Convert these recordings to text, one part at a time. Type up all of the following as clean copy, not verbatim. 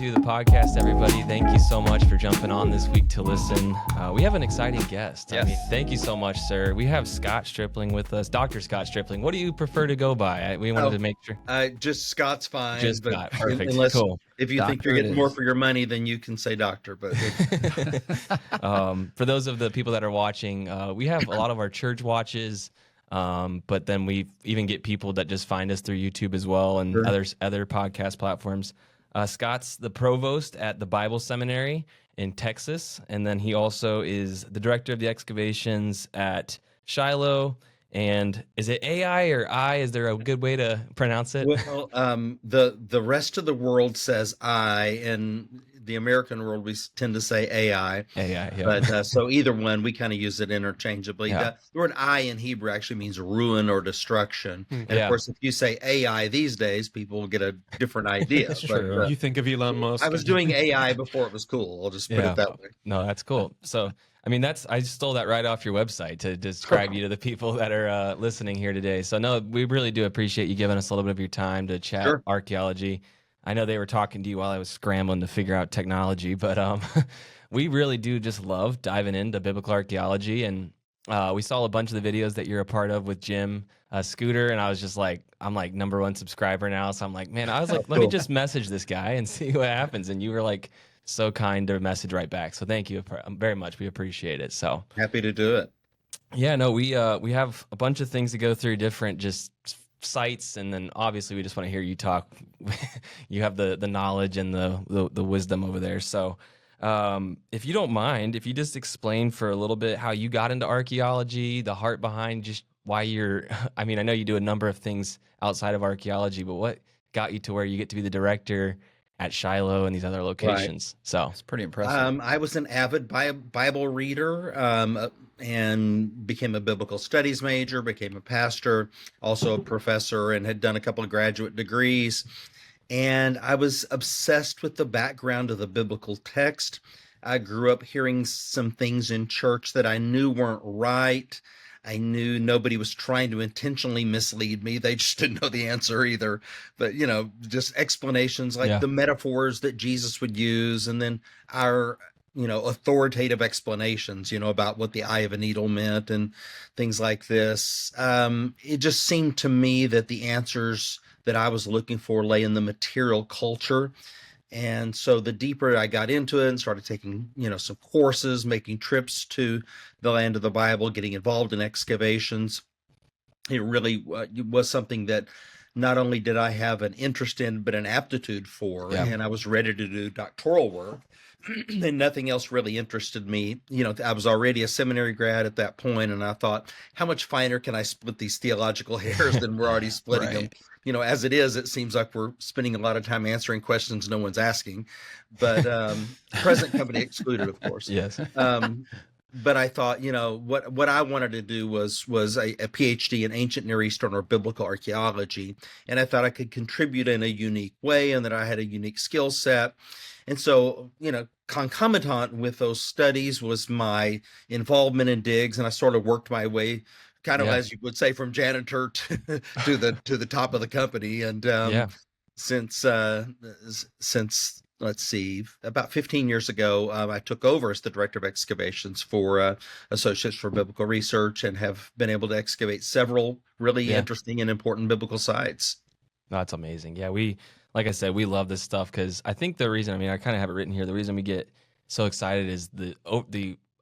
to the podcast, everybody. Thank you so much for jumping on this week to listen. We have an exciting guest. Yes. I mean, thank you so much, sir. We have Scott Stripling with us, Dr. Scott Stripling. What do you prefer to go by? We wanted to make sure. Just Scott's fine. Just but Scott. Perfect. Unless Cool. if you think Doctor you're it getting is. more for your money, then you can say doctor. But For those of the people that are watching, we have a lot of our church watches, but then we even get people that just find us through YouTube as well and Sure. other podcast platforms. Scott's the provost at the Bible Seminary in Texas, and then he also is the director of the excavations at Shiloh. And is it AI or I? Is there a good way to pronounce it? well, the rest of the world says I, and the American world we tend to say AI. AI, yeah. But so either one, we kind of use it interchangeably. Yeah. The word I in Hebrew actually means ruin or destruction. And Yeah. of course, if you say AI these days, people will get a different idea. That's But, true. You think of Elon Musk. I was doing AI before it was cool. I'll just put Yeah. it that way. No, that's cool. So, I mean, I stole that right off your website to describe you to the people that are listening here today. So, no, we really do appreciate you giving us a little bit of your time to chat Sure. archaeology. I know they were talking to you while I was scrambling to figure out technology, but we really do just love diving into biblical archaeology. And we saw a bunch of the videos that you're a part of with Jim Scooter, and I was just like, I'm like #1 subscriber now. So I'm like, man, I was like, let me Cool. just message this guy and see what happens. And you were like, so kind to message right back. So thank you very much. We appreciate it. So Happy to do it. yeah, no, we have a bunch of things to go through, different just sites, and then obviously we just want to hear you talk. You have the knowledge and the wisdom over there. So if you don't mind, if you just explain for a little bit how you got into archaeology, the heart behind just why you're, I mean, I know you do a number of things outside of archaeology, but what got you to where you get to be the director at Shiloh and these other locations? So It's pretty impressive. I was an avid Bible reader and became a biblical studies major, became a pastor, also a professor, and had done a couple of graduate degrees. And I was obsessed with the background of the biblical text. I grew up hearing some things in church that I knew weren't right. I knew nobody was trying to intentionally mislead me. They just didn't know the answer either. But, just explanations like Yeah. the metaphors that Jesus would use, and then our, authoritative explanations, about what the eye of a needle meant and things like this. It just seemed to me that the answers that I was looking for lay in the material culture. And so the deeper I got into it and started taking, some courses, making trips to the land of the Bible, getting involved in excavations, it really was something that not only did I have an interest in, but an aptitude for, Yeah. and I was ready to do doctoral work. And nothing else really interested me. I was already a seminary grad at that point, and I thought, how much finer can I split these theological hairs than we're already splitting them? As it is, it seems like we're spending a lot of time answering questions no one's asking, but present company excluded, of course. yes. But I thought, what I wanted to do was a PhD in ancient Near Eastern or biblical archaeology, and I thought I could contribute in a unique way, and that I had a unique skill set. And so, concomitant with those studies was my involvement in digs, and I sort of worked my way, kind of Yeah. as you would say, from janitor to the top of the company. And Yeah. since let's see, about 15 years ago, I took over as the director of excavations for Associates for Biblical Research, and have been able to excavate several really Yeah. interesting and important biblical sites. No, that's amazing. Yeah, like I said, we love this stuff because I think the reason, I mean, I kind of have it written here. The reason we get so excited is the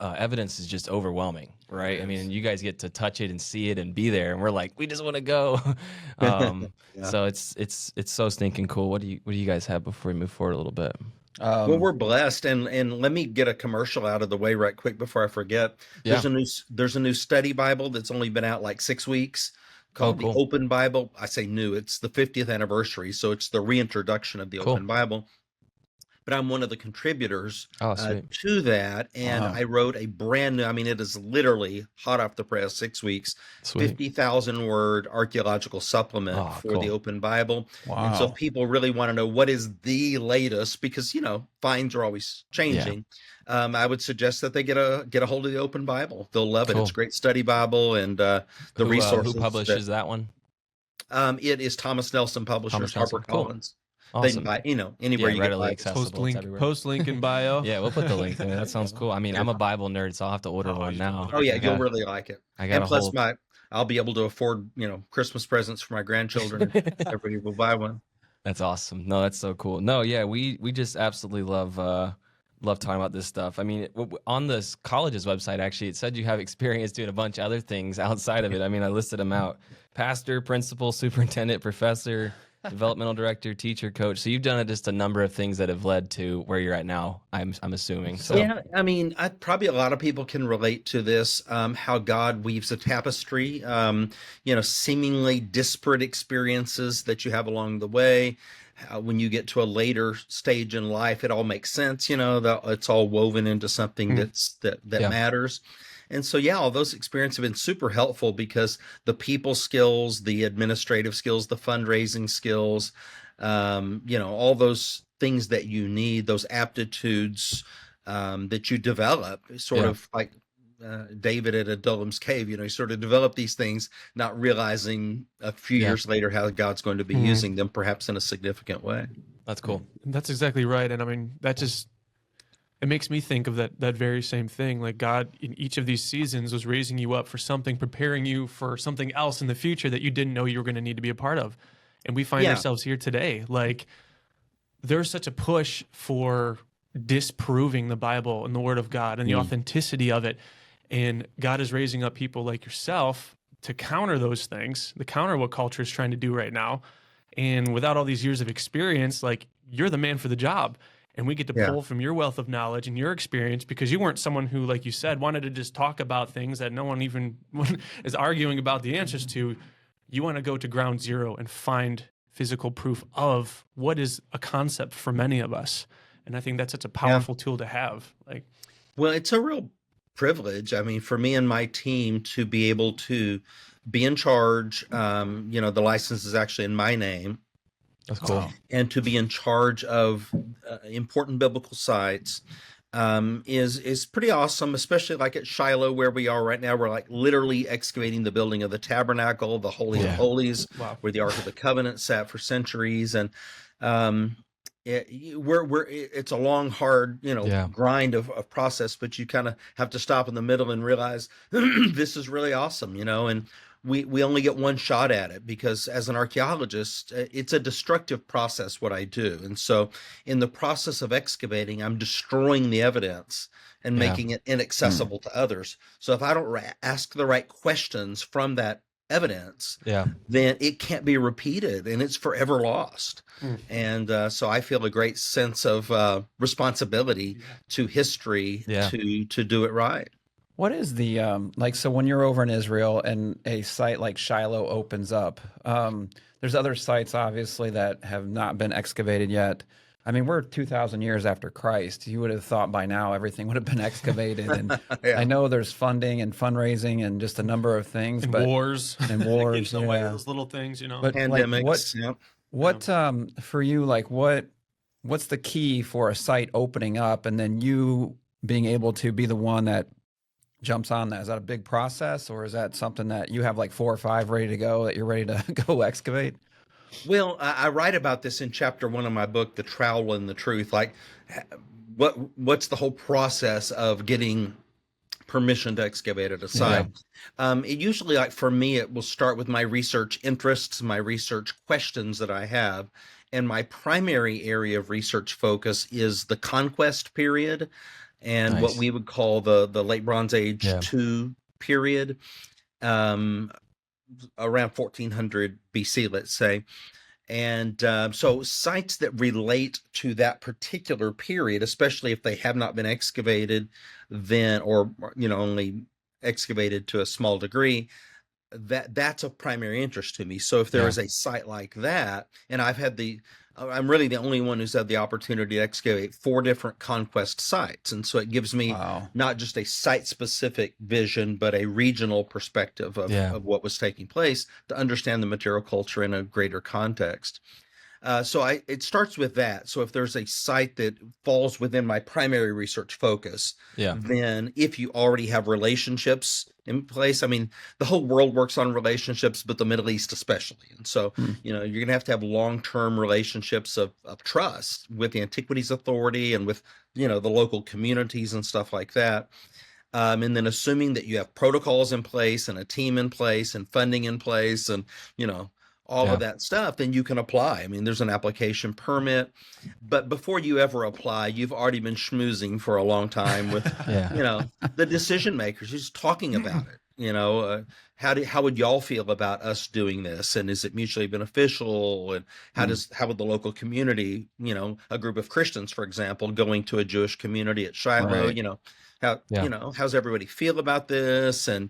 evidence is just overwhelming, right? I mean, you guys get to touch it and see it and be there, and we're like, we just want to go. Yeah. So it's so stinking cool. What do you guys have before we move forward a little bit? Well, we're blessed, and let me get a commercial out of the way right quick before I forget. Yeah. There's a new study Bible that's only been out like 6 weeks, called cool. the Open Bible. I say new; it's the 50th anniversary, so it's the reintroduction of the Cool. Open Bible. But I'm one of the contributors Oh, sweet. to that, and Wow. I wrote a brand new. I mean, it is literally hot off the press, 6 weeks, Sweet. 50,000 word archaeological supplement Oh, for the cool. Open Bible. Wow. And so if people really want to know what is the latest, because finds are always changing, I would suggest that they get a hold of the Open Bible. They'll love it. Cool. It's a great study Bible, and the resources. Who publishes that one? It is Thomas Nelson Publishers, Thomas Nelson. Cool. HarperCollins. They can Awesome. buy, anywhere Yeah, you get readily Bibles. accessible. It's everywhere. Post link in bio. Yeah, we'll put the link there. That sounds cool. I mean, I'm a Bible nerd, so I'll have to order Oh, I one just now. ordered Oh yeah, right I you'll got, really like it. I got And a plus whole. I'll be able to afford, Christmas presents for my grandchildren. Everybody will buy one. That's awesome. No, that's so cool. No, yeah, we just absolutely love talking about this stuff. I mean, on this college's website, actually, it said you have experience doing a bunch of other things outside of it. I mean, I listed them out: pastor, principal, superintendent, professor, developmental director, teacher, coach. So you've done just a number of things that have led to where you're at now. I'm assuming. So Yeah, I mean, probably a lot of people can relate to this, how God weaves a tapestry, seemingly disparate experiences that you have along the way. When you get to a later stage in life, it all makes sense, that it's all woven into something that yeah, matters. And so, yeah, all those experiences have been super helpful because the people skills, the administrative skills, the fundraising skills, all those things that you need, those aptitudes that you develop, sort yeah, of like David at Adullam's cave. You sort of develop these things, not realizing a few yeah. years later how God's going to be using them, perhaps in a significant way. That's cool. That's exactly right. And I mean, it makes me think of that very same thing. Like God in each of these seasons was raising you up for something, preparing you for something else in the future that you didn't know you were going to need to be a part of. And we find ourselves here today. Like there's such a push for disproving the Bible and the Word of God and the authenticity of it. And God is raising up people like yourself to counter those things, to counter what culture is trying to do right now. And without all these years of experience, like you're the man for the job. And we get to pull from your wealth of knowledge and your experience because you weren't someone who, like you said, wanted to just talk about things that no one even is arguing about the answers to. You want to go to ground zero and find physical proof of what is a concept for many of us. And I think that's such a powerful tool to have. Well, it's a real privilege. I mean, for me and my team to be able to be in charge, the license is actually in my name. That's cool. And to be in charge of important biblical sites is pretty awesome, especially like at Shiloh where we are right now. We're like literally excavating the building of the tabernacle, the Holy of Holies, where the Ark of the Covenant sat for centuries. And it's a long, hard, grind of process, but you kind of have to stop in the middle and realize this is really awesome, and we only get one shot at it because as an archaeologist, it's a destructive process what I do. And so in the process of excavating, I'm destroying the evidence and making it inaccessible to others. So if I don't ask the right questions from that evidence, then it can't be repeated and it's forever lost. And so I feel a great sense of responsibility to history to do it right. What is the so when you're over in Israel and a site like Shiloh opens up, there's other sites obviously that have not been excavated yet. I mean, we're 2,000 years after Christ. You would have thought by now everything would have been excavated. And I know there's funding and fundraising and just a number of things, and but wars, those little things, But pandemics, what for you, like what's the key for a site opening up and then you being able to be the one that jumps on that? Is that a big process, or is that something that you have like 4 or 5 ready to go that you're ready to go excavate? Well, I write about this in chapter 1 of my book, The Trowel and the Truth. Like, what's the whole process of getting permission to excavate at a site? It usually, like for me, it will start with my research interests, my research questions that I have. And my primary area of research focus is the conquest period and what we would call the late Bronze Age 2 period, around 1400 BC, let's say. And so sites that relate to that particular period, especially if they have not been excavated then, or only excavated to a small degree, that's of primary interest to me. So if there is a site like that, and I'm really the only one who's had the opportunity to excavate 4 different conquest sites. And so it gives me not just a site-specific vision, but a regional perspective of what was taking place to understand the material culture in a greater context. It starts with that. So if there's a site that falls within my primary research focus, Yeah. then if you already have relationships in place, I mean, the whole world works on relationships, but the Middle East especially. And so, you're going to have long-term relationships of trust with the Antiquities Authority and with, the local communities and stuff like that. And then assuming that you have protocols in place and a team in place and funding in place and, all of that stuff, then you can apply. I mean, there's an application permit, but before you ever apply, you've already been schmoozing for a long time with, the decision makers, just talking about it. How would y'all feel about us doing this? And is it mutually beneficial? And how would the local community, a group of Christians, for example, going to a Jewish community at Shiloh, how's everybody feel about this? And,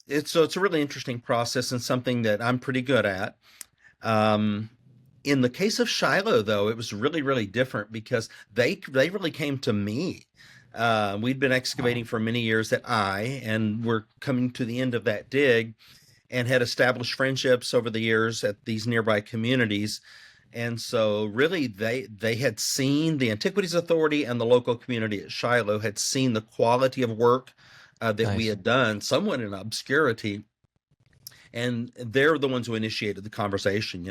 it's a really interesting process and something that I'm pretty good at. In the case of Shiloh, though, it was really, really different because they really came to me. We'd been excavating for many years and we're coming to the end of that dig and had established friendships over the years at these nearby communities. And so really they had seen, the Antiquities Authority and the local community at Shiloh had seen the quality of work that we had done somewhat in obscurity. And they're the ones who initiated the conversation,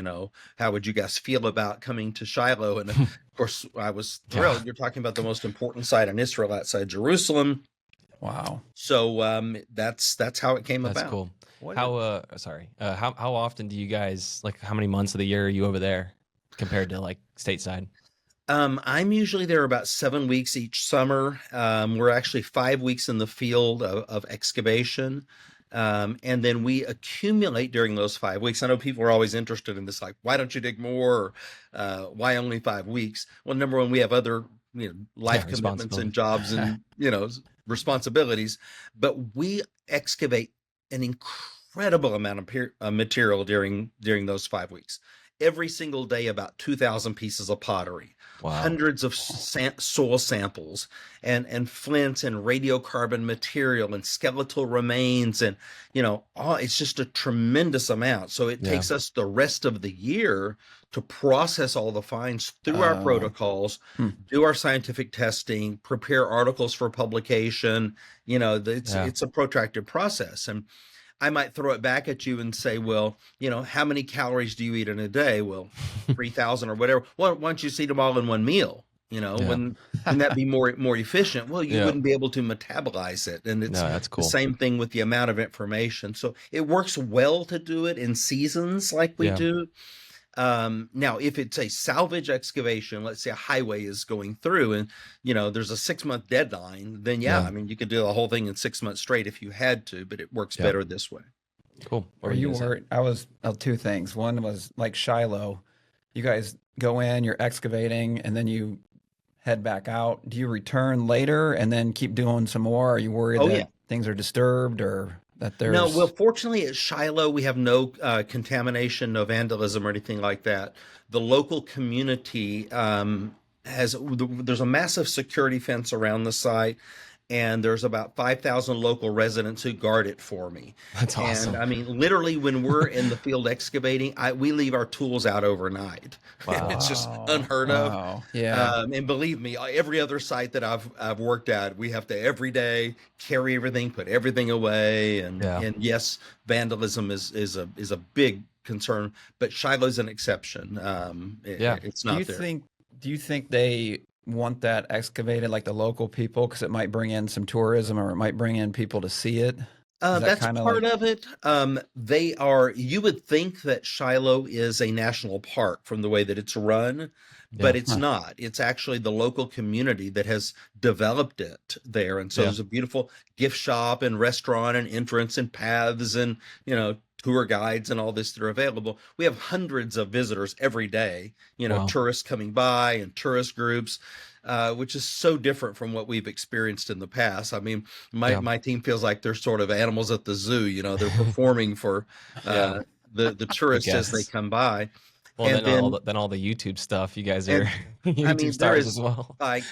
how would you guys feel about coming to Shiloh? And of course, I was thrilled. Yeah. You're talking about the most important site in Israel outside Jerusalem. Wow. So that's how it came about. That's cool. How often do you guys, how many months of the year are you over there compared to stateside? I'm usually there about 7 weeks each summer. We're actually 5 weeks in the field of excavation. And then we accumulate during those 5 weeks. I know people are always interested in this, why don't you dig more? Or, why only 5 weeks? Well, number one, we have other, life commitments and jobs and, responsibilities, but we excavate an incredible amount of material during those 5 weeks. Every single day, about 2,000 pieces of pottery, hundreds of soil samples, and flints and radiocarbon material and skeletal remains, and it's just a tremendous amount. So it takes us the rest of the year to process all the finds through our protocols, do our scientific testing, prepare articles for publication. It's a protracted process. And I might throw it back at you and say, well, how many calories do you eat in a day? Well, 3,000 or whatever. Well, why don't you eat them all in one meal? Wouldn't that be more efficient? Well, you wouldn't be able to metabolize it. And it's that's cool. The same thing with the amount of information. So it works well to do it in seasons like we do. Now, if it's a salvage excavation, let's say a highway is going through and, there's a 6-month deadline, then I mean, you could do the whole thing in 6 months straight if you had to, but it works better this way. Cool. I was two things. One was like Shiloh, you guys go in, you're excavating, and then you head back out. Do you return later and then keep doing some more? Are you worried that things are disturbed or that there's... No, well, fortunately at Shiloh, we have no contamination, no vandalism or anything like that. The local community there's a massive security fence around the site, and there's about 5,000 local residents who guard it for me. That's awesome. And I mean, literally when we're in the field excavating, we leave our tools out overnight. Wow. It's just unheard of. Yeah. And believe me, every other site that I've worked at, we have to every day carry everything, put everything away. And yes, vandalism is a big concern, but Shiloh's an exception. It's not there. Do you think they want that excavated, like the local people, because it might bring in some tourism or it might bring in people to see it? That's part of it. You would think that Shiloh is a national park from the way that it's run, but it's not. It's actually the local community that has developed it there. And so there's a beautiful gift shop and restaurant and entrance and paths and, tour guides and all this that are available. We have hundreds of visitors every day, tourists coming by and tourist groups, which is so different from what we've experienced in the past. I mean, my team feels like they're sort of animals at the zoo, they're performing for the tourists as they come by. Well, And then all the YouTube stuff. You guys are and I YouTube mean, there stars as is well. like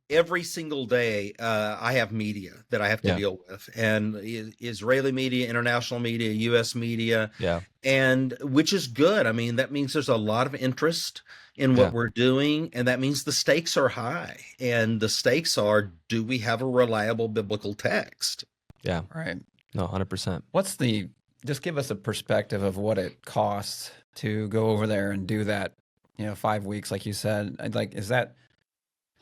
every single day, I have media that I have to Yeah. deal with, and Israeli media, international media, U.S. media, Yeah. and which is good. I mean, that means there's a lot of interest in what Yeah. we're doing, and that means the stakes are high. And the stakes are, do we have a reliable biblical text? Yeah. Right. No, 100%. Just give us a perspective of what it costs to go over there and do that, 5 weeks, like you said. Like, is that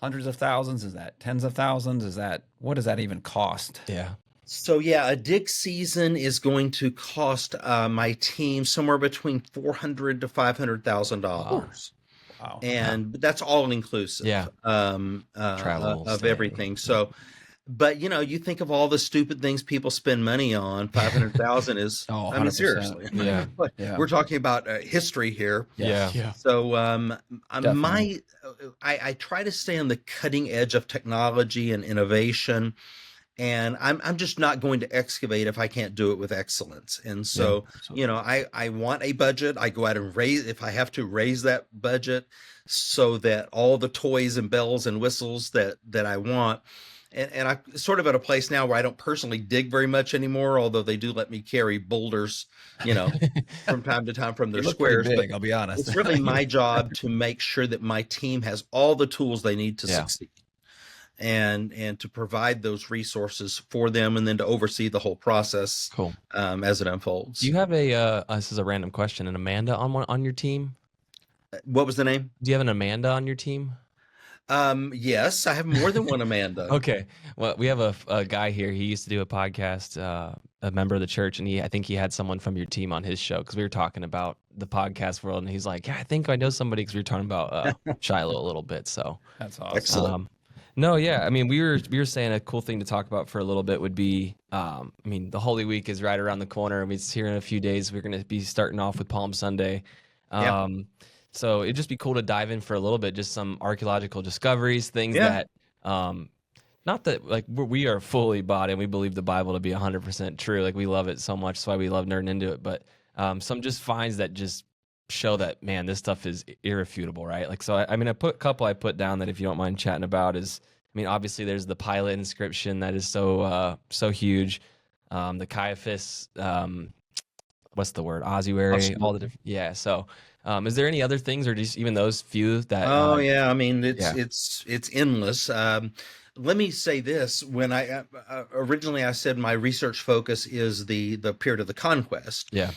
hundreds of thousands? Is that tens of thousands? What does that even cost? Yeah. So yeah, a dig season is going to cost my team somewhere between $400 to $500,000. Wow. And that's all inclusive. Yeah. Travel, Of stay. everything. So, but you think of all the stupid things people spend money on. 500,000 is, Oh, I mean, 100%. seriously. Yeah. Yeah. We're talking about history here. Yeah. Yeah. So, Definitely. I try to stay on the cutting edge of technology and innovation, and I'm just not going to excavate if I can't do it with excellence. And so, I want a budget. I go out and if I have to raise that budget so that all the toys and bells and whistles that I want. And I'm sort of at a place now where I don't personally dig very much anymore, although they do let me carry boulders, from time to time from their They look pretty squares. big, But I'll be honest. it's really my job to make sure that my team has all the tools they need to Yeah. succeed, and to provide those resources for them, and then to oversee the whole process Cool. as it unfolds. Do you have this is a random question, an Amanda on your team? What was the name? Do you have an Amanda on your team? Yes, I have more than one Amanda. Okay. Well, we have a guy here. He used to do a podcast, a member of the church, and I think he had someone from your team on his show because we were talking about the podcast world, and he's like, "Yeah, I think I know somebody," because we were talking about Shiloh a little bit. So That's awesome. Excellent. no, yeah. I mean, we were saying a cool thing to talk about for a little bit would be, I mean, the Holy Week is right around the corner. I mean, it's here in a few days. We're going to be starting off with Palm Sunday. Yeah. So it'd just be cool to dive in for a little bit, just some archaeological discoveries, things Yeah. that, not that like we are fully bought and we believe the Bible to be 100% true. Like we love it so much. That's why we love nerding into it. But some just finds that just show that, man, this stuff is irrefutable, right? Like, so I mean, I put down that if you don't mind chatting about is, I mean, obviously there's the Pilate inscription that is so huge. The Caiaphas, what's the word? Ossuary, all the different, yeah. So, is there any other things or just even those few that? Oh yeah, I mean yeah. it's endless. Let me say this: when I originally I said my research focus is the period of the conquest. Yeah.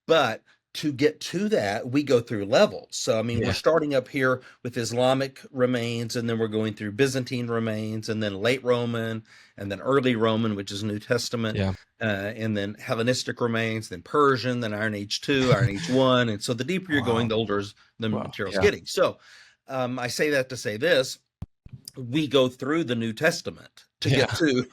But to get to that, we go through levels. So I mean, Yeah. we're starting up here with Islamic remains, and then we're going through Byzantine remains, and then late Roman, and then early Roman, which is New Testament. Yeah. And then Hellenistic remains, then Persian, then Iron Age 2, Iron Age 1. And so the deeper you're going, the older the material's Yeah. getting. So I say that to say this: we go through the New Testament to get to,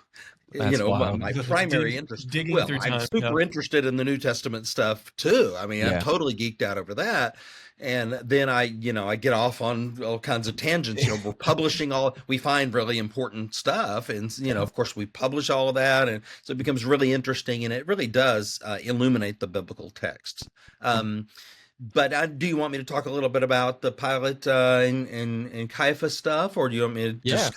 That's wild. my That's primary interest. digging Well, through I'm time, super interested in the New Testament stuff too. I mean, Yeah. I'm totally geeked out over that. And then I get off on all kinds of tangents. We're publishing we find really important stuff. And, of course, we publish all of that. And so it becomes really interesting. And it really does illuminate the biblical texts. But do you want me to talk a little bit about the Pilate and Caiaphas stuff? Or do you want me to just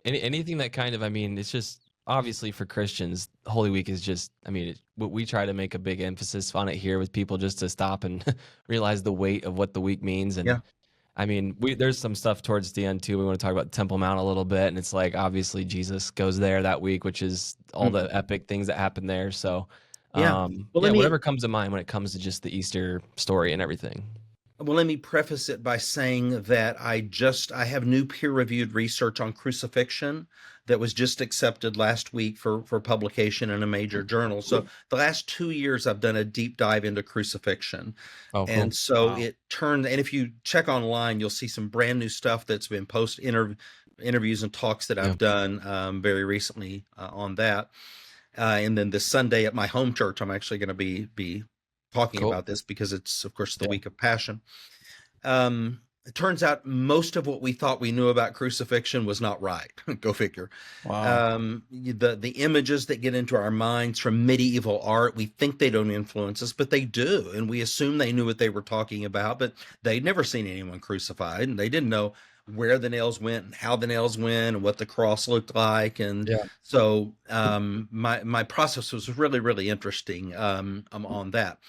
anything that kind of, I mean, it's just obviously for Christians, Holy Week is just, I mean, we try to make a big emphasis on it here with people just to stop and realize the weight of what the week means. And Yeah. I mean, there's some stuff towards the end too. We want to talk about Temple Mount a little bit, and it's like obviously Jesus goes there that week, which is all the epic things that happen there. So, Yeah. Well, whatever comes to mind when it comes to just the Easter story and everything. Well, let me preface it by saying that I have new peer-reviewed research on crucifixion that was just accepted last week for publication in a major journal. So the last 2 years, I've done a deep dive into crucifixion. Oh, cool. And so it turned, and if you check online, you'll see some brand new stuff that's been posted, interviews and talks that I've done very recently on that. And then this Sunday at my home church, I'm actually going to be talking about this because it's, of course, the week of Passion. it turns out most of what we thought we knew about crucifixion was not right. Go figure. Wow. The images that get into our minds from medieval art, we think they don't influence us, but they do, and we assume they knew what they were talking about, but they'd never seen anyone crucified, and they didn't know where the nails went and how the nails went and what the cross looked like. And Yeah. so my process was really, really interesting on that.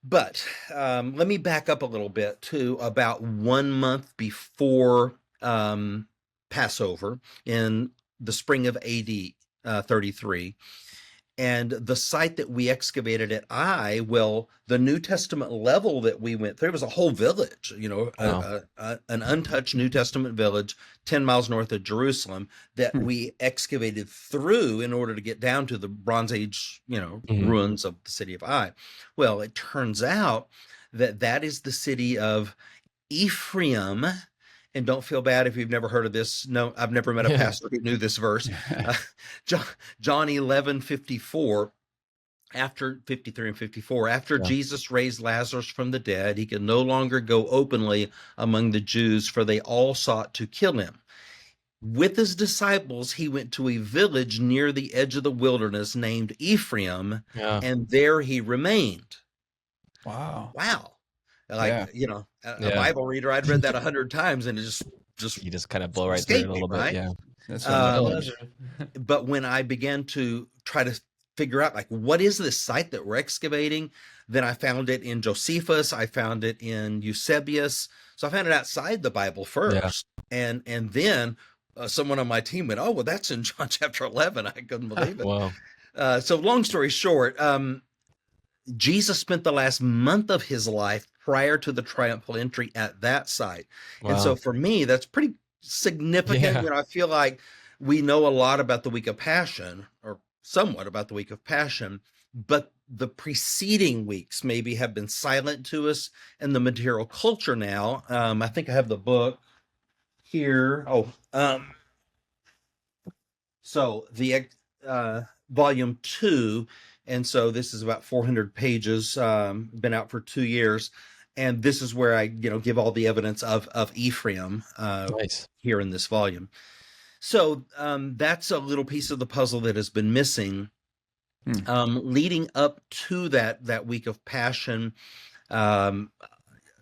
But let me back up a little bit to about 1 month before Passover in the spring of AD 33. And the site that we excavated at well, the New Testament level that we went through, it was a whole village, Wow. an untouched New Testament village 10 miles north of Jerusalem that Hmm. we excavated through in order to get down to the Bronze Age, Mhm. ruins of the city of Ai. Well, it turns out that is the city of Ephraim. And don't feel bad if you've never heard of this. No, I've never met a Yeah. pastor who knew this verse. Uh, John 11:54, after 53 and 54, after Yeah. Jesus raised Lazarus from the dead, he could no longer go openly among the Jews, for they all sought to kill him. With his disciples, he went to a village near the edge of the wilderness named Ephraim, Yeah. and there he remained. Wow. Wow. Yeah. A Yeah. Bible reader, I'd read that 100 times and it just You just kind of blow right through it escaped a me, little bit. right? Yeah. That's Um, a village. But when I began to try to figure out, like, what is this site that we're excavating, then I found it in Josephus, I found it in Eusebius. So I found it outside the Bible first. And then someone on my team went, oh, well, that's in John chapter 11. I couldn't believe it. Wow. So long story short, Jesus spent the last month of his life prior to the triumphal entry at that site. And so Wow. for me, that's pretty significant. Yeah. I feel like we know a lot about the week of Passion, or somewhat about the week of Passion, but the preceding weeks maybe have been silent to us in the material culture now. I think I have the book here. So the volume 2, and so this is about 400 pages, been out for 2 years, and this is where I give all the evidence of Ephraim Nice. here in this volume. So that's a little piece of the puzzle that has been missing. Leading up to that week of Passion,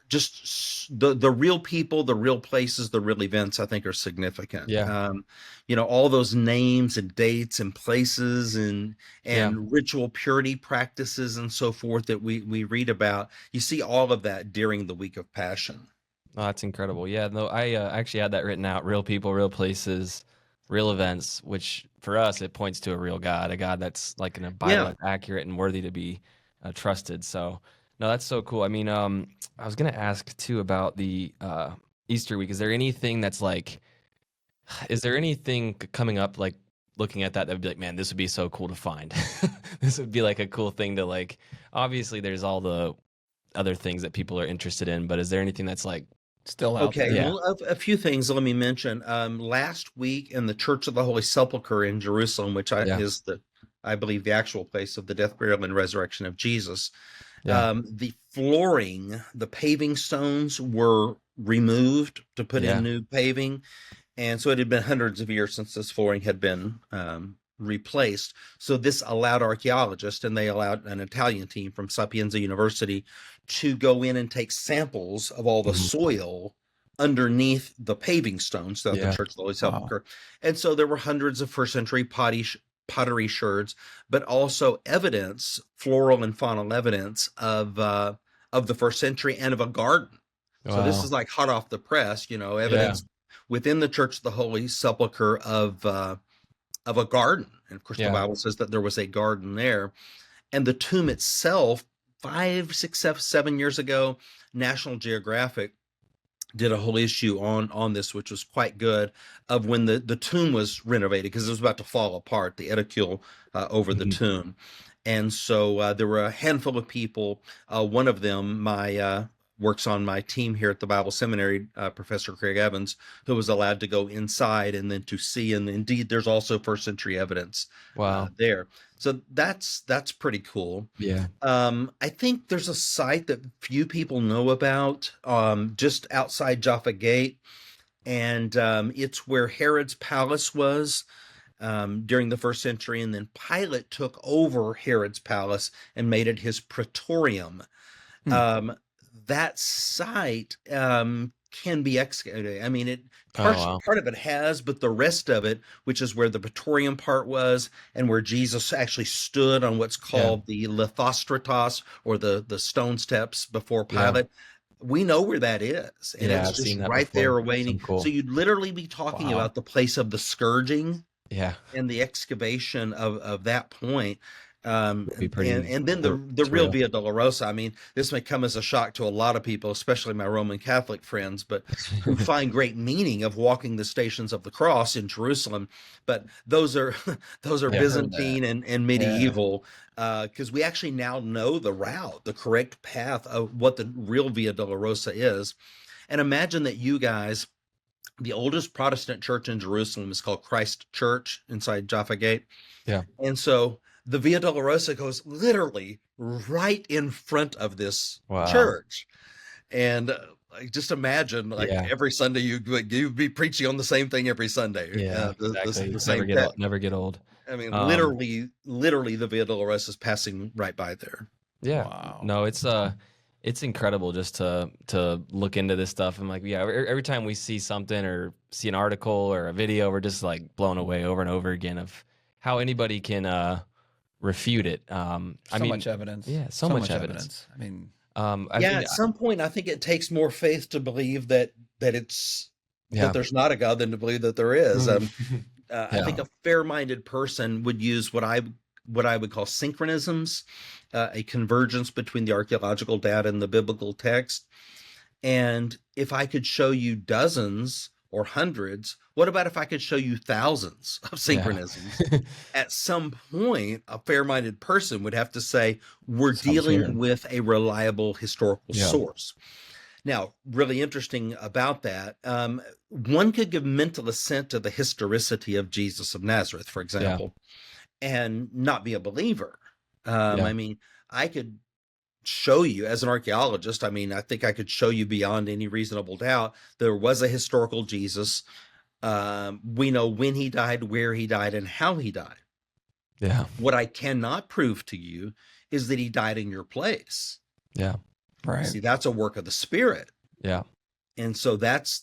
just the real people, the real places, the real events, I think, are significant. Yeah. All those names and dates and places and Yeah. ritual purity practices and so forth that we read about. You see all of that during the week of Passion. Oh, that's incredible. Yeah, no, I actually had that written out. Real people, real places, real events, which for us, it points to a real God, a God that's like in a Bible, Yeah. that's accurate and worthy to be trusted. So, no, that's so cool. I mean, I was going to ask too about the Easter week. Is there anything that's like, is there anything coming up, like looking at that would be like, man, this would be so cool to find? This would be like a cool thing to like, obviously there's all the other things that people are interested in, but is there anything that's like, Still out Okay, there. Yeah. well, a few things let me mention. Last week in the Church of the Holy Sepulchre in Jerusalem, which Yeah. is I believe, the actual place of the death, burial, and resurrection of Jesus, Yeah. the flooring, the paving stones were removed to put Yeah. in new paving, and so it had been hundreds of years since this flooring had been replaced. So this allowed archaeologists, and they allowed an Italian team from Sapienza University to go in and take samples of all the Mhm. soil underneath the paving stones throughout Yeah. the Church of the Holy Sepulchre. And so there were hundreds of first century pottery sherds, but also evidence, floral and faunal evidence of the first century and of a garden. So this Wow. is like hot off the press, evidence within the Church of the Holy Sepulchre of a garden. And of course, the Yeah. Bible says that there was a garden there. And the tomb itself, 5, 6, 7 years ago, National Geographic did a whole issue on this, which was quite good, of when the tomb was renovated, because it was about to fall apart, the edicule over the Mhm. tomb. And so there were a handful of people, one of them, my works on my team here at the Bible Seminary, Professor Craig Evans, who was allowed to go inside and then to see. And indeed, there's also first century evidence Wow. there. So that's pretty cool. Yeah. I think there's a site that few people know about, just outside Jaffa Gate, and it's where Herod's palace was during the first century, and then Pilate took over Herod's palace and made it his praetorium. That site can be excavated. I mean, part of it has, but the rest of it, which is where the praetorium part was, and where Jesus actually stood on what's called the lithostratos, or the stone steps before Pilate. We know where that is, and it's just right there awaiting. So you'd literally be talking about the place of the scourging, and the excavation of that point. And then the real Via Dolorosa. I mean, this may come as a shock to a lot of people, especially my Roman Catholic friends, but who find great meaning of walking the stations of the cross in Jerusalem. But those are Byzantine and medieval, because we actually now know the route, the correct path of what the real Via Dolorosa is. And imagine that you guys, the oldest Protestant church in Jerusalem is called Christ Church inside Jaffa Gate. Yeah. And so the Via Dolorosa goes literally right in front of this church. And just imagine, like, every Sunday you'd be preaching on the same thing every Sunday. Yeah, exactly. The same never get old. I mean, literally the Via Dolorosa is passing right by there. Yeah. Wow. No, it's incredible just to look into this stuff. And like, every time we see something or see an article or a video, we're just like blown away over and over again of how anybody can refute it. Much evidence. Yeah, so much evidence. I mean, at some point, I think it takes more faith to believe that it's that there's not a God than to believe that there is. I think a fair-minded person would use what I would call synchronisms, a convergence between the archaeological data and the biblical text. And if I could show you dozens or hundreds, what about if I could show you thousands of synchronisms? At some point, a fair-minded person would have to say, we're dealing with a reliable historical source. Now, really interesting about that, one could give mental assent to the historicity of Jesus of Nazareth, for example, and not be a believer. I mean, I could show you as an archaeologist, I mean, I think I could show you beyond any reasonable doubt there was a historical Jesus. We know when he died, where he died, and how he died. Yeah. What I cannot prove to you is that he died in your place. Yeah. Right. See, that's a work of the Spirit. Yeah. And so that's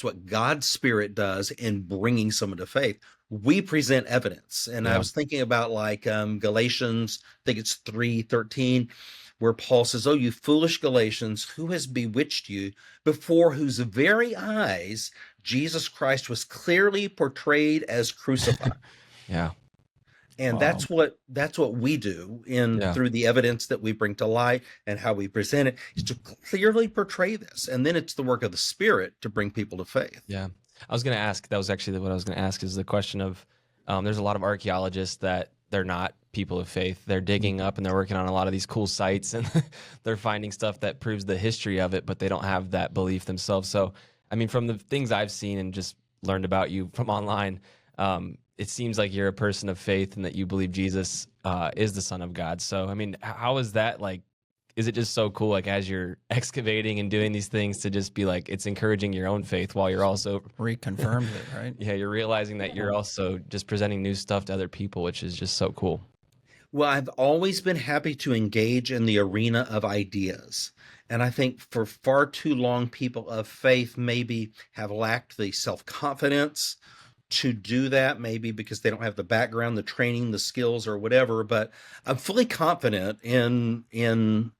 what God's Spirit does in bringing someone to faith. We present evidence. And I was thinking about like Galatians, I think it's 3:13, where Paul says, "Oh, you foolish Galatians, who has bewitched you, before whose very eyes Jesus Christ was clearly portrayed as crucified." And that's what we do through the evidence that we bring to light and how we present it, is to clearly portray this. And then it's the work of the Spirit to bring people to faith. Yeah. I was going to ask, that was actually what I was going to ask, is the question of, there's a lot of archaeologists that they're not people of faith. They're digging up and they're working on a lot of these cool sites and they're finding stuff that proves the history of it, but they don't have that belief themselves. So, I mean, from the things I've seen and just learned about you from online, it seems like you're a person of faith and that you believe Jesus is the Son of God. So, I mean, how is that, like, is it just so cool, like, as you're excavating and doing these things, to just be like, it's encouraging your own faith while you're also reconfirms it, right? Yeah, you're realizing that you're also just presenting new stuff to other people, which is just so cool. Well, I've always been happy to engage in the arena of ideas. And I think for far too long, people of faith maybe have lacked the self-confidence to do that, maybe because they don't have the background, the training, the skills, or whatever. But I'm fully confident in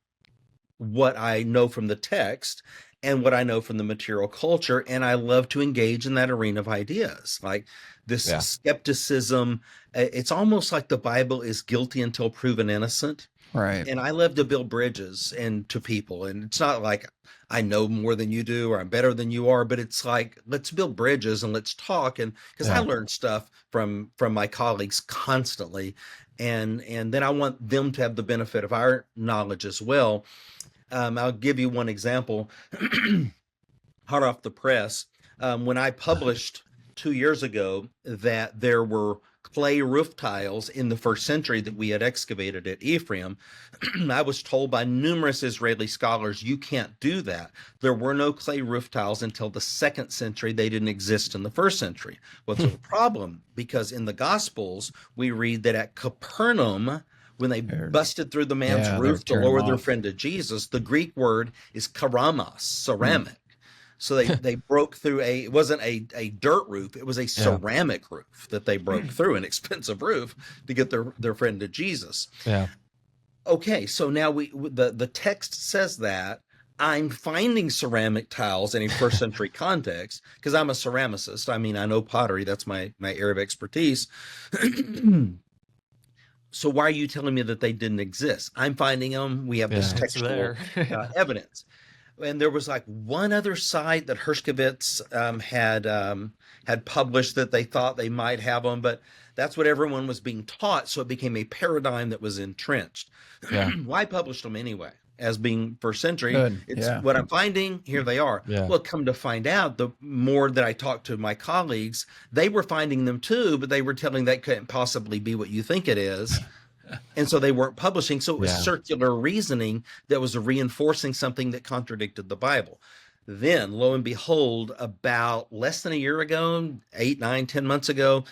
what I know from the text and what I know from the material culture. And I love to engage in that arena of ideas, like this skepticism. It's almost like the Bible is guilty until proven innocent. Right. And I love to build bridges to people. And it's not like I know more than you do or I'm better than you are, but it's like, let's build bridges and let's talk. And because I learn stuff from my colleagues constantly. And then I want them to have the benefit of our knowledge as well. I'll give you one example, hot off the press. When I published 2 years ago that there were clay roof tiles in the first century that we had excavated at Ephraim, I was told by numerous Israeli scholars, you can't do that. There were no clay roof tiles until the second century. They didn't exist in the first century. Well, it's a problem because in the Gospels, we read that at Capernaum, when they busted through the man's roof to lower their friend to Jesus, the Greek word is keramos, ceramic. So they broke through it wasn't a dirt roof, it was a ceramic roof that they broke through, an expensive roof to get their friend to Jesus. Yeah. Okay, so now the text says that. I'm finding ceramic tiles in a first century context because I'm a ceramicist. I mean, I know pottery, that's my area of expertise. So why are you telling me that they didn't exist? I'm finding them. We have this textual evidence. And there was like one other site that Hershkovitz had published that they thought they might have them, but that's what everyone was being taught. So it became a paradigm that was entrenched. Yeah. Why publish them anyway? As being first century, it's Yeah. what I'm finding. Here they are. Yeah. Well, come to find out, the more that I talked to my colleagues, they were finding them too, but they were telling that couldn't possibly be what you think it is. And so they weren't publishing. So it was circular reasoning that was reinforcing something that contradicted the Bible. Then, lo and behold, about less than a year ago, 8, 9, 10 months ago,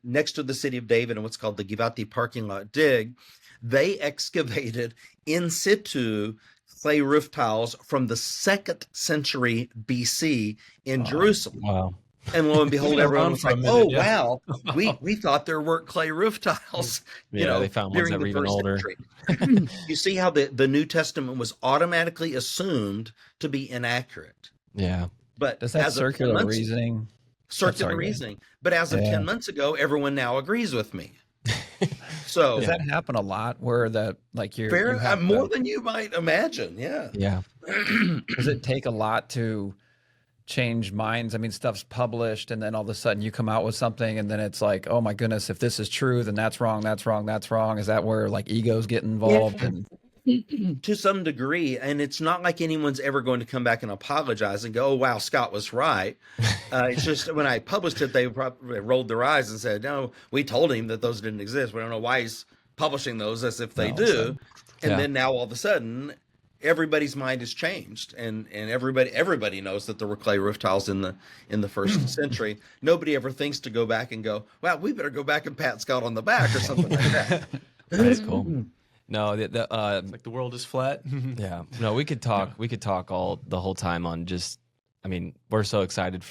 next to the city of David and what's called the Givati parking lot dig, they excavated in situ clay roof tiles from the 2nd century BC in Jerusalem. Wow. And lo and behold, everyone was like, wow, Wow. we thought there weren't clay roof tiles. They found ones that were even older. You see how the New Testament was automatically assumed to be inaccurate. Yeah. But Does that circular reasoning? Circular reasoning. But as of 10 months ago, everyone now agrees with me. So Does that happen a lot where that like you have more than you might imagine? Yeah. Yeah. Does it take a lot to change minds? I mean, stuff's published and then all of a sudden you come out with something and then it's like, oh my goodness, if this is true, then that's wrong, that's wrong, that's wrong. Is that where like egos get involved? And to some degree, and it's not like anyone's ever going to come back and apologize and go, oh, wow, Scott was right. It's just when I published it, they probably rolled their eyes and said, no, we told him that those didn't exist. We don't know why he's publishing those as if they do. And then now all of a sudden, everybody's mind has changed, and everybody knows that there were clay roof tiles in the first century. Nobody ever thinks to go back and go, well, we better go back and pat Scott on the back or something like that. That's cool. No, Like the world is flat. yeah. No, we could talk the whole time on just, I mean, we're so excited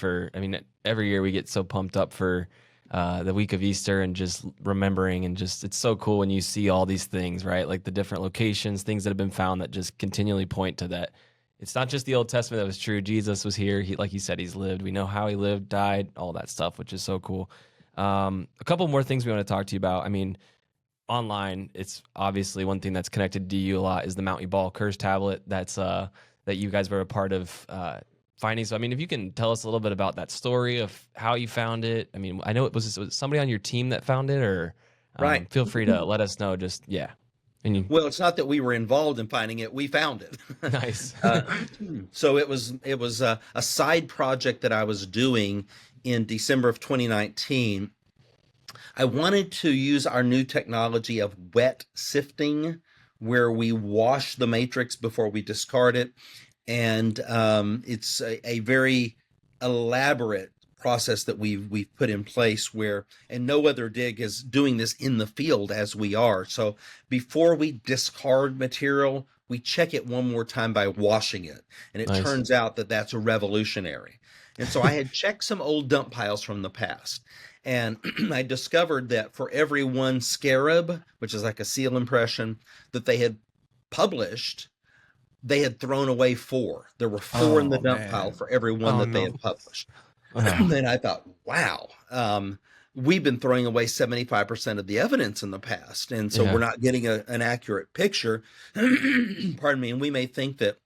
every year we get so pumped up for the week of Easter and just remembering and just, it's so cool when you see all these things, right? Like the different locations, things that have been found that just continually point to that. It's not just the Old Testament that was true. Jesus was here. He, like you said, he's lived. We know how he lived, died, all that stuff, which is so cool. A couple more things we want to talk to you about. I mean, online, it's obviously one thing that's connected to you a lot is the Mount Ebal curse tablet that's that you guys were a part of finding. So I mean, if you can tell us a little bit about that story of how you found it. I mean, I know was somebody on your team that found it, or right. Feel free to let us know. Just Well, it's not that we were involved in finding it; we found it. Nice. So it was a side project that I was doing in December of 2019. I wanted to use our new technology of wet sifting, where we wash the matrix before we discard it. And it's a very elaborate process that we've put in place and no other dig is doing this in the field as we are. So before we discard material, we check it one more time by washing it. And it Nice. turns out that that's a revolutionary. And so I had checked some old dump piles from the past. And I discovered that for every one scarab, which is like a seal impression, that they had published, they had thrown away 4. There were 4 in the dump pile for every one that they had published. And I thought, wow, we've been throwing away 75% of the evidence in the past. And so we're not getting an accurate picture. Pardon me. And we may think that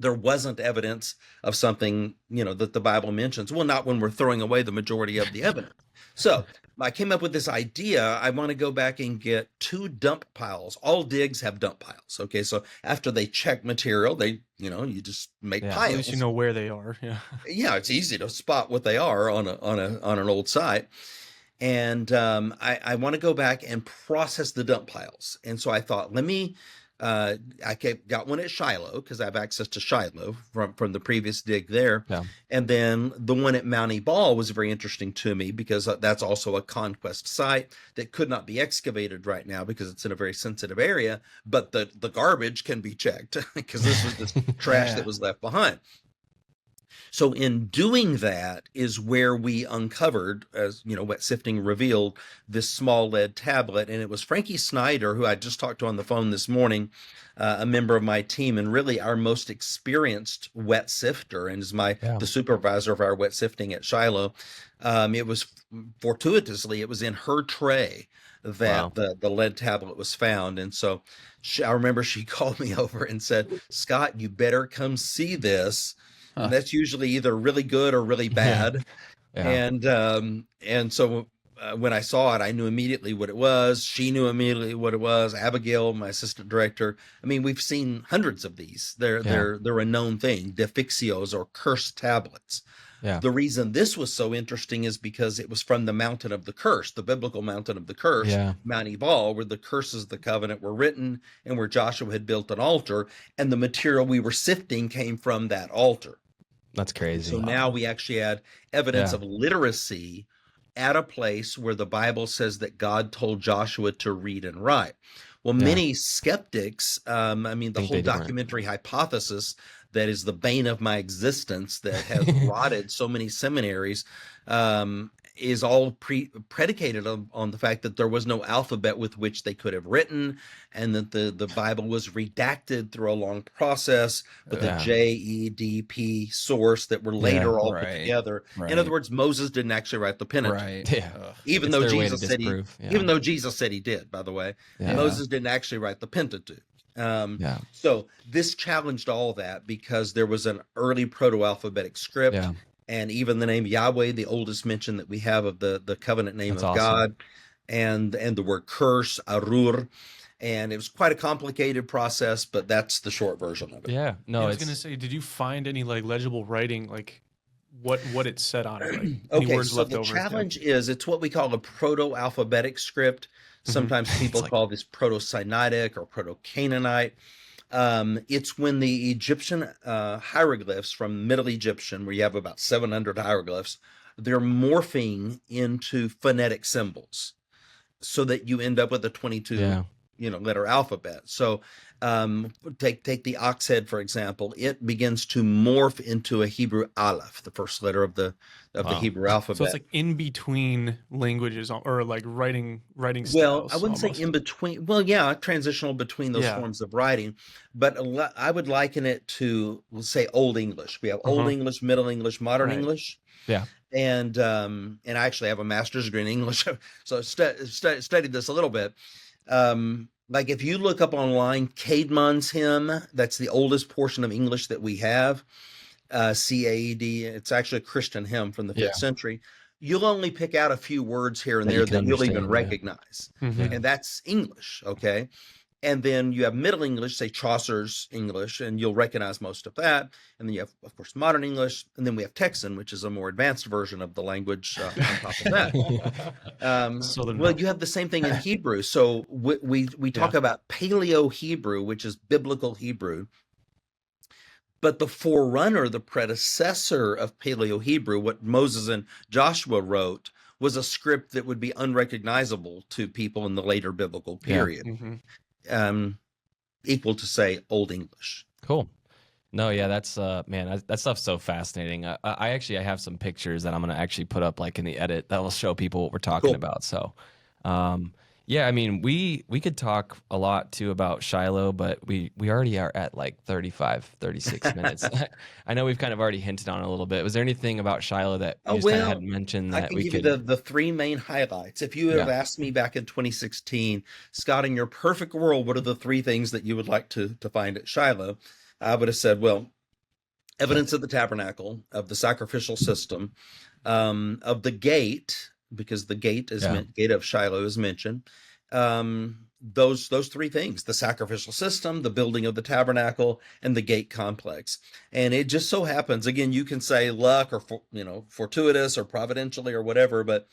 there wasn't evidence of something, that the Bible mentions. Well, not when we're throwing away the majority of the evidence. So I came up with this idea. I want to go back and get 2 dump piles. All digs have dump piles. Okay. So after they check material, you just make Yeah. piles. At least you know where they are. Yeah. Yeah. It's easy to spot what they are on an old site. And I want to go back and process the dump piles. And so I thought, got one at Shiloh because I have access to Shiloh from the previous dig there. Yeah. And then the one at Mount Ebal was very interesting to me because that's also a conquest site that could not be excavated right now because it's in a very sensitive area, but the garbage can be checked because this was this trash that was left behind. So in doing that is where we uncovered, as wet sifting revealed, this small lead tablet. And it was Frankie Snyder, who I just talked to on the phone this morning, a member of my team and really our most experienced wet sifter, and is the supervisor of our wet sifting at Shiloh. It was fortuitously, it was in her tray that the lead tablet was found. And so I remember she called me over and said, "Scott, you better come see this." And that's usually either really good or really bad. And so when I saw it, I knew immediately what it was. She knew immediately what it was. Abigail, my assistant director. I mean, we've seen hundreds of these. They're a known thing, defixios or cursed tablets. Yeah. The reason this was so interesting is because it was from the mountain of the curse, the biblical mountain of the curse, Mount Ebal, where the curses of the covenant were written and where Joshua had built an altar, and the material we were sifting came from that altar. That's crazy. So now we actually had evidence of literacy at a place where the Bible says that God told Joshua to read and write. Well, many skeptics, the whole documentary hypothesis that is the bane of my existence that has rotted so many seminaries, is all predicated on the fact that there was no alphabet with which they could have written, and that the Bible was redacted through a long process with a JEDP source that were later all put together. In other words, Moses didn't actually write the Pentateuch. Even though Jesus said he did, by the way. Moses didn't actually write the Pentateuch. So this challenged all that because there was an early proto-alphabetic script. And even the name Yahweh, the oldest mention that we have of the covenant name of God, and the word curse, Arur. And it was quite a complicated process, but that's the short version of it. I was going to say, did you find any legible writing, what it said on it? Any words left over? The challenge is it's what we call a proto-alphabetic script. Sometimes people call this Proto-Sinaitic or Proto-Canaanite. It's when the Egyptian hieroglyphs from Middle Egyptian, where you have about 700 hieroglyphs, they're morphing into phonetic symbols so that you end up with a 22 letter alphabet. So take the ox head, for example. It begins to morph into a Hebrew aleph, the first letter of the Hebrew alphabet. So it's in between languages or writing styles. Well, I wouldn't say in between. Well, transitional between those forms of writing. But I would liken it to, let's say, Old English. We have Old English, Middle English, Modern English. Yeah. And I actually have a master's degree in English, so I studied this a little bit. If you look up online, Caedmon's hymn, that's the oldest portion of English that we have, CAED, it's actually a Christian hymn from the 5th century. You'll only pick out a few words here and there that you'll even recognize. And that's English, okay? And then you have Middle English, say Chaucer's English, and you'll recognize most of that. And then you have, of course, Modern English. And then we have Texan, which is a more advanced version of the language on top of that. You have the same thing in Hebrew. So we talk about Paleo-Hebrew, which is biblical Hebrew. But the forerunner, the predecessor of Paleo-Hebrew, what Moses and Joshua wrote, was a script that would be unrecognizable to people in the later biblical period. Equal to, say, Old English. Cool. No, that's man, that stuff's so fascinating. I have some pictures that I'm gonna actually put up in the edit that will show people what we're talking about. So we could talk a lot too about Shiloh, but we already are at 36 minutes. I know we've kind of already hinted on it a little bit. Was there anything about Shiloh that you just kind of hadn't mentioned that we could? I can give you the 3 main highlights. If you have asked me back in 2016, Scott, in your perfect world, what are the 3 things that you would like to find at Shiloh? I would have said, well, evidence of the tabernacle, of the sacrificial system, of the gate, because the gate is gate of Shiloh is mentioned. Those three things: the sacrificial system, the building of the tabernacle, and the gate complex. And it just so happens, again, you can say luck or fortuitous or providentially or whatever, but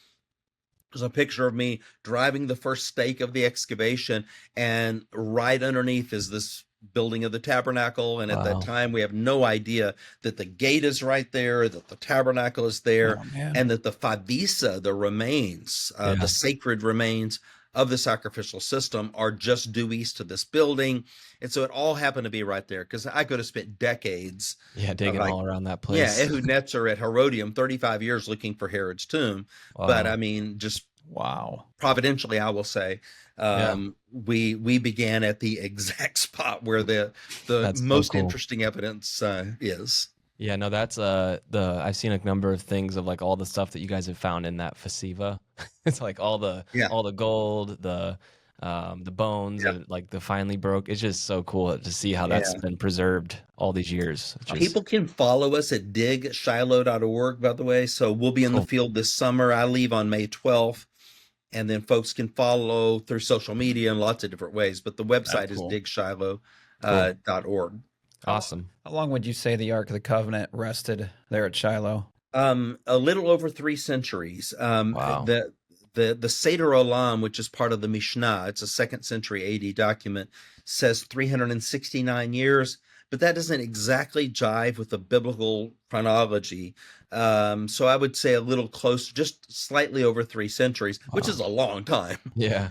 there's a picture of me driving the first stake of the excavation, and right underneath is this building of the tabernacle. And at that time, we have no idea that the gate is right there, that the tabernacle is there, and that the favisa, the remains, the sacred remains of the sacrificial system, are just due east of this building. And so it all happened to be right there, because I could have spent decades digging all around that place. Yeah, Ehud Netzer at Herodium, 35 years looking for Herod's tomb. But I mean, just providentially, I will say, we began at the exact spot where the most interesting evidence is. Yeah, no, that's I've seen a number of things of like all the stuff that you guys have found in that fasiva. It's like all the gold, the bones, and like the finely broke. It's just so cool to see how that's been preserved all these years. People can follow us at digshiloh.org, by the way. So we'll be in the field this summer. I leave on May 12th. And then folks can follow through social media in lots of different ways. But the website is digshiloh.org. Awesome. How long would you say the Ark of the Covenant rested there at Shiloh? A little over 3 centuries. The Seder Olam, which is part of the Mishnah, it's a 2nd century AD document, says 369 years, but that doesn't exactly jive with the biblical chronology. So I would say a little close, just slightly over 3 centuries, which is a long time. Yeah.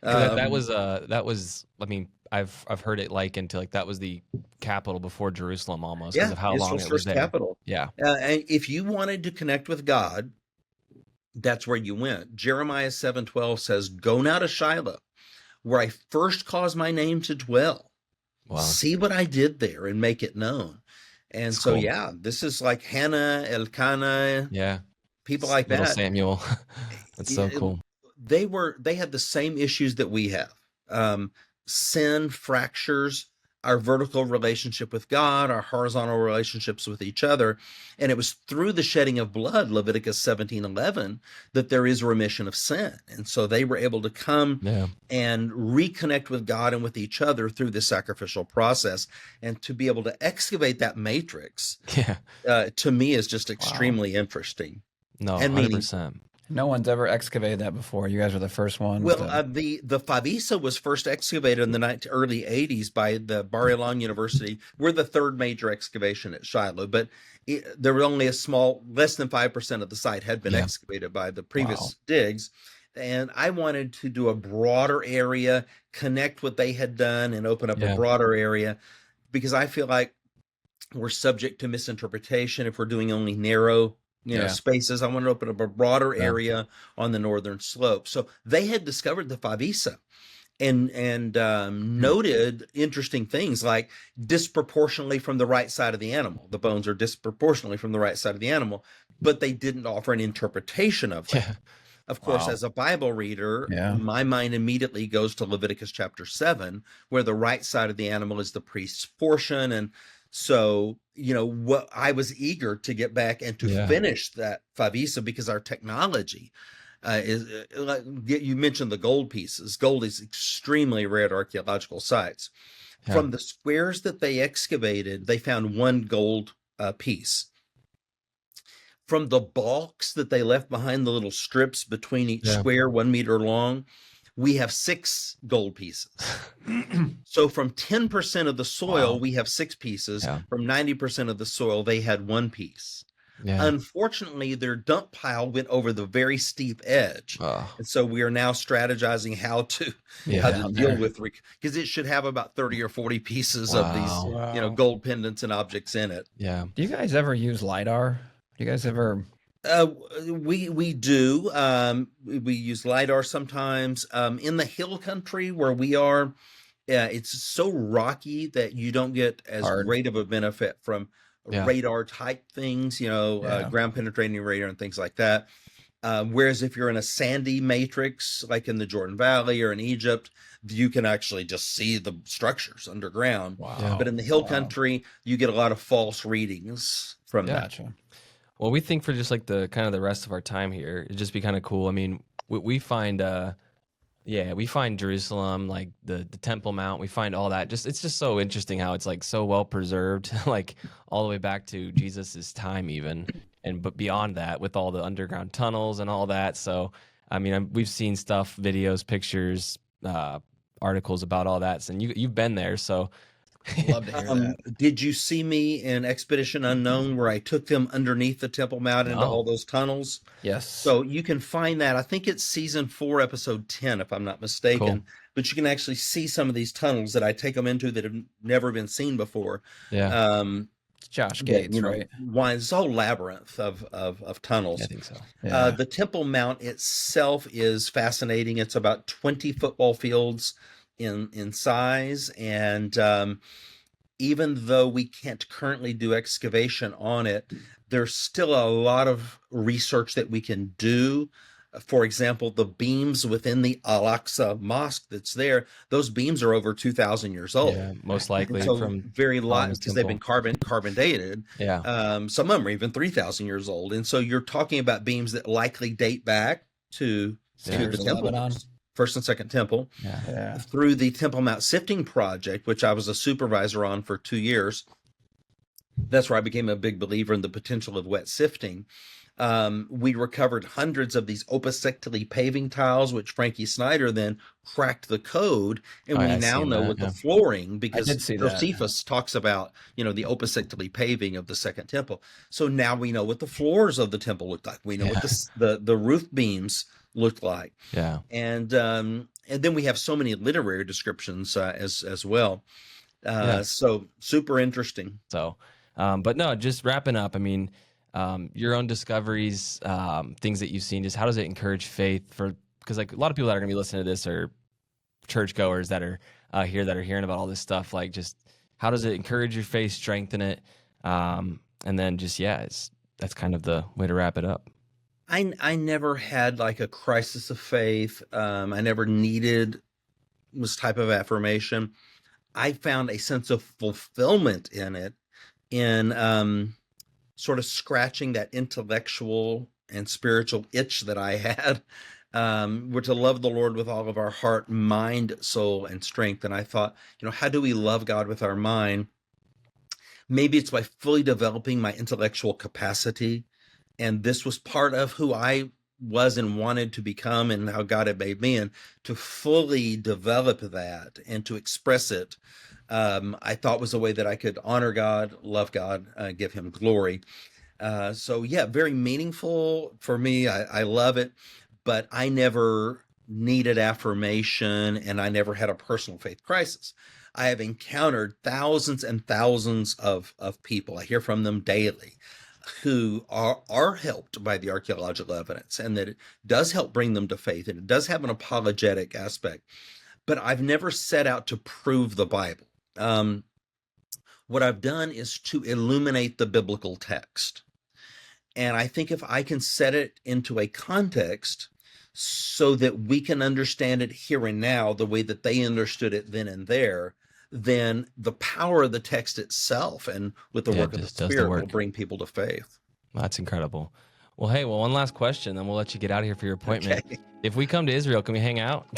That was I mean, I've heard it likened to like that was the capital before Jerusalem almost because of how long it was there. Capital. Yeah. And if you wanted to connect with God, that's where you went. Jeremiah 7:12 says, "Go now to Shiloh, where I first caused my name to dwell. See what I did there and make it known." And that's so, cool. This is like Hannah, Elkanah, people like that. Samuel. That's so cool. They had the same issues that we have. Sin fractures our vertical relationship with God, our horizontal relationships with each other. And it was through the shedding of blood, Leviticus 17:11, that there is remission of sin. And so they were able to come and reconnect with God and with each other through this sacrificial process. And to be able to excavate that matrix, to me, is just extremely interesting. No, 100%. No one's ever excavated that before. You guys are the first ones. Well, the favisa was first excavated in the early 80s by the Bar Ilan University. We're the 3rd major excavation at Shiloh, but there was only less than 5% of the site had been excavated by the previous digs. And I wanted to do a broader area, connect what they had done, and open up a broader area, because I feel like we're subject to misinterpretation if we're doing only narrow spaces. I wanted to open up a broader area on the northern slope. So they had discovered the favisa and noted interesting things like disproportionately from the right side of the animal. The bones are disproportionately from the right side of the animal, but they didn't offer an interpretation of that. Of course, as a Bible reader, my mind immediately goes to Leviticus chapter 7, where the right side of the animal is the priest's portion. And so, what I was eager to get back and to finish that favisa, because our technology is, like you mentioned, the gold pieces. Gold is extremely rare at archaeological sites. From the squares that they excavated, they found 1 gold piece. From the balks that they left behind, the little strips between each square, 1 meter long, we have 6 gold pieces. So from 10% of the soil, we have 6 pieces. From 90% of the soil, they had 1 piece. Unfortunately, their dump pile went over the very steep edge. And so we are now strategizing how to deal with, because it should have about 30 or 40 pieces of these, gold pendants and objects in it. Do you guys ever use LiDAR? Do you guys ever... We do. We use LiDAR sometimes. In the hill country where we are, it's so rocky that you don't get as great of a benefit from radar type things, ground penetrating radar and things like that. Whereas if you're in a sandy matrix, like in the Jordan Valley or in Egypt, you can actually just see the structures underground. Wow. Yeah. But in the hill country, you get a lot of false readings from that. Gotcha. Well, we think for just like the kind of the rest of our time here, it'd just be kind of cool. I mean, we find, we find Jerusalem, like the Temple Mount. We find all that. It's just so interesting how it's like so well preserved, like all the way back to Jesus's time, even, but beyond that, with all the underground tunnels and all that. So, I mean, we've seen stuff, videos, pictures, articles about all that, and you've been there, so. Love to hear that. Did you see me in Expedition Unknown where I took them underneath the Temple Mount into all those tunnels? Yes. So you can find that. I think it's season 4, episode 10, if I'm not mistaken. Cool. But you can actually see some of these tunnels that I take them into that have never been seen before. Yeah. It's Josh Gates, right? It's a whole labyrinth of tunnels. I think so. Yeah. The Temple Mount itself is fascinating. It's about 20 football fields in size, and even though we can't currently do excavation on it, there's still a lot of research that we can do. For example, the beams within the Al-Aqsa Mosque that's there, those beams are over 2,000 years old. Yeah, most likely So from very lot Solomon's because they've been carbon dated. Yeah. Some of them are even 3,000 years old, and so you're talking about beams that likely date back to the temple. Lebanon. First and Second Temple, Yeah. through the Temple Mount Sifting Project, which I was a supervisor on for 2 years. That's where I became a big believer in the potential of wet sifting. We recovered hundreds of these opusectally paving tiles, which Frankie Snyder then cracked the code, and we now know with the flooring, because did see that. Josephus talks about, the opusectally paving of the Second Temple. So now we know what the floors of the temple look like. We know what the roof beams looked like. Yeah. And then we have so many literary descriptions as well. So super interesting. So, but no, just wrapping up. I mean, your own discoveries, things that you've seen. Just how does it encourage faith? Because like a lot of people that are going to be listening to this are churchgoers that are here that are hearing about all this stuff. Like, just how does it encourage your faith, strengthen it, and then just that's kind of the way to wrap it up. I never had like a crisis of faith. I never needed this type of affirmation. I found a sense of fulfillment in it, in sort of scratching that intellectual and spiritual itch that I had. We're to love the Lord with all of our heart, mind, soul, and strength. And I thought, how do we love God with our mind? Maybe it's by fully developing my intellectual capacity. And this was part of who I was and wanted to become and how God had made me, and to fully develop that and to express it, I thought was a way that I could honor God, love God, give him glory. Very meaningful for me. I love it, but I never needed affirmation, and I never had a personal faith crisis. I have encountered thousands and thousands of people. I hear from them daily who are helped by the archaeological evidence, and that it does help bring them to faith, and it does have an apologetic aspect. But I've never set out to prove the Bible. What I've done is to illuminate the biblical text. And I think if I can set it into a context so that we can understand it here and now the way that they understood it then and there, then the power of the text itself and with the work of the Spirit will bring people to faith. That's incredible. Well, hey, one last question, then we'll let you get out of here for your appointment. Okay. If we come to Israel, can we hang out?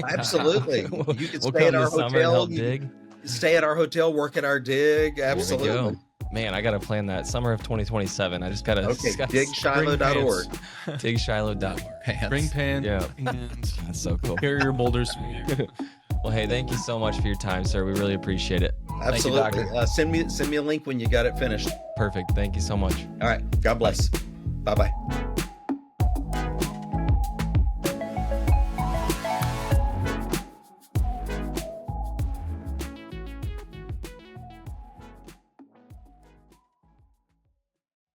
Absolutely. You can stay at our hotel. Dig. Stay at our hotel, work at our dig. Absolutely. There we go. Man, I got to plan that summer of 2027. I just got to. Digshiloh.org. Digshiloh.org. Bring pans. Yeah. And that's so cool. Carry your boulders. Well, hey, thank you so much for your time, sir. We really appreciate it. Absolutely. Thank you, send me a link when you got it finished. Perfect. Thank you so much. All right. God bless. Bye-bye.